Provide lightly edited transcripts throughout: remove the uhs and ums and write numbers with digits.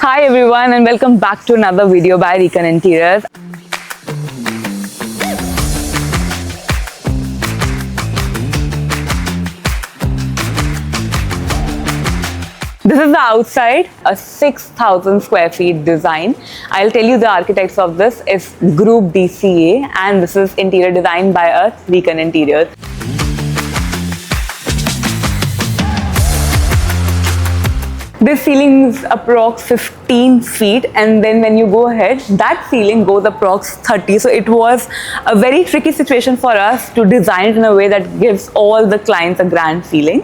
Hi everyone and welcome back to another video by Recon Interiors. This is the outside, a 6,000 square feet design. I'll tell you the architects of this is Group DCA and this is interior design by us, Recon Interiors. This ceiling is approx 15 feet and then when you go ahead, that ceiling goes approx 30. So it was a very tricky situation for us to design it in a way that gives all the clients a grand feeling.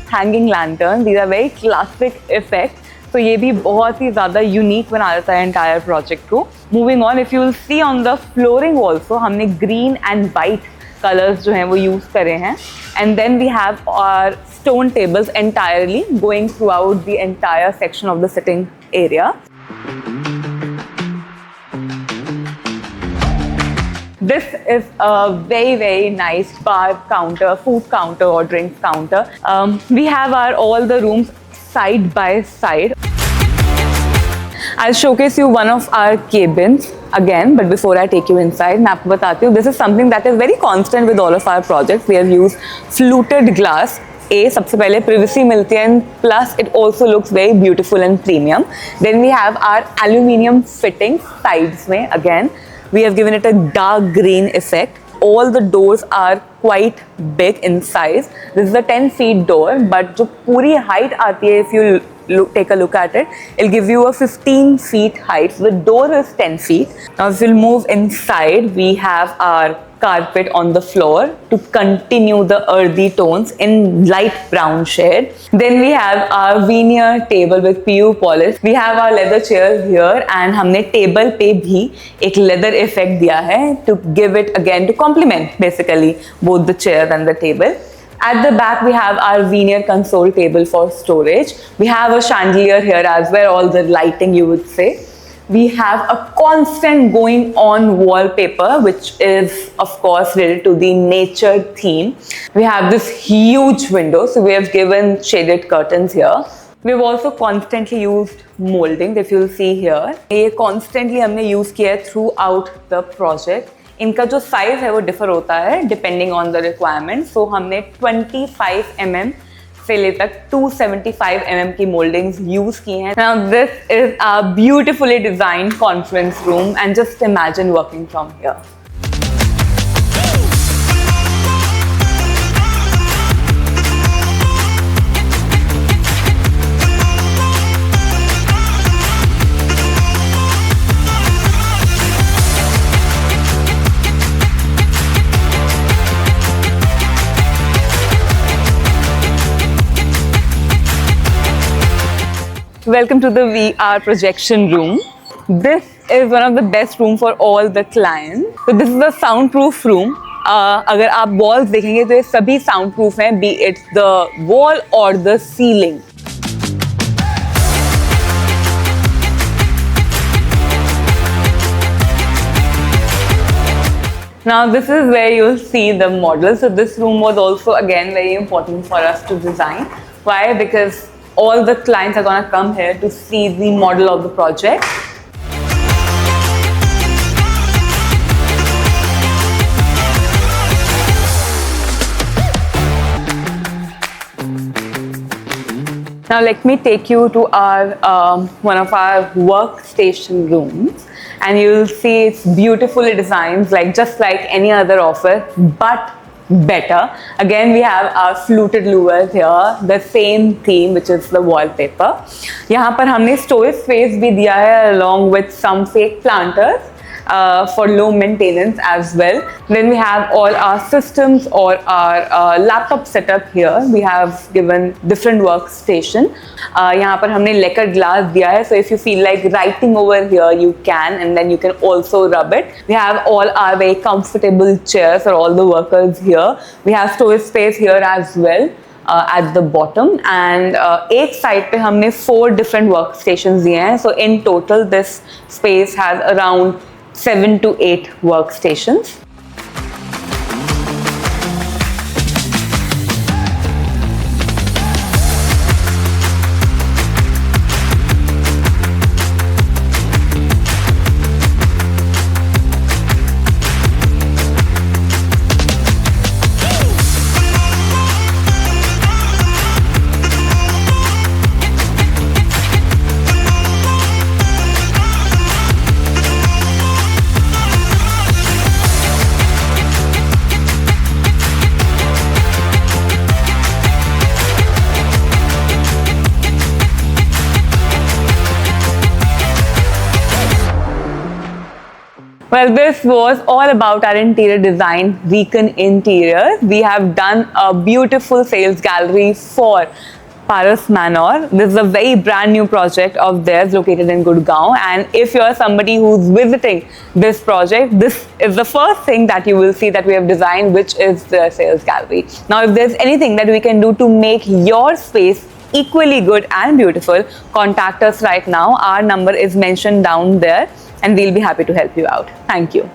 Hanging lanterns, these are very classic effects. So ये भी बहुत ही ज़्यादा unique बना देता है entire project को. Moving on, if you will see on the flooring also, हमने green and white colors जो हैं वो use करे हैं. And then we have our stone tables entirely going throughout the entire section of the sitting area. This is a very nice bar counter, food counter or drinks counter. We have all the rooms side by side. I'll showcase you one of our cabins again, but before I take you inside, मैं आपको बताती हूँ, this is something that is very constant with all of our projects. We have used fluted glass. सबसे पहले privacy मिलती है and plus it also looks very beautiful and premium. Then we have our aluminium fitting sides में again. We have given it a dark green effect. All the doors are quite big in size. This is a 10 feet door, but जो पूरी height आती है, if you take a look at it, it'll give you a 15 feet height. So the door is 10 feet. Now if we'll move inside, we have our carpet on the floor to continue the earthy tones in light brown shade. Then we have our veneer table with PU polish. We have our leather chairs here and हमने table पे भी एक leather effect दिया है to give it again to complement basically both the chair and the table. At the back we have our veneer console table for storage. We have a chandelier here as well, all the lighting you would say. We have a constant going on wallpaper which is of course related to the nature theme. We have this huge window, so we have given shaded curtains here. We've also constantly used molding, if you'll see here. ये constantly हमने use किया है throughout the project. इनका जो size है वो differ होता है depending on the requirement. So हमने 25 mm से ले तक 275 mm की moldings use की हैं. Now this is a beautifully designed conference room and just imagine working from here. Welcome to the VR projection room. This is one of the best room for all the clients. So this is a soundproof room. अगर आप walls देखेंगे तो ये सभी soundproof हैं, be it the wall or the ceiling. Now this is where you'll see the model. So this room was also again very important for us to design. Why? Because all the clients are gonna come here to see the model of the project. Now let me take you to our one of our workstation rooms, and you'll see it's beautifully designed, like just like any other office, but better. Again, we have our fluted louvers here, the same theme, which is the wallpaper. यहाँ पर हमने storage space भी दिया है along with some fake planters. for low maintenance as well. Then we have all our systems or our laptop setup here. We have given different workstation. यहाँ पर हमने lacquer glass दिया है, so if you feel like writing over here, you can, and then you can also rub it. We have all our very comfortable chairs for all the workers here. We have storage space here as well. At the bottom, and एक side पे हमने 4 different workstations दिए हैं. So in total this space has around 7 to 8 workstations. Well, this was all about our interior design, Recon Interiors. We have done a beautiful sales gallery for Paras Manor. This is a very brand new project of theirs located in Gurgaon. And if you're somebody who's visiting this project, this is the first thing that you will see that we have designed, which is the sales gallery. Now, if there's anything that we can do to make your space equally good and beautiful, contact us right now. Our number is mentioned down there, and we'll be happy to help you out. Thank you.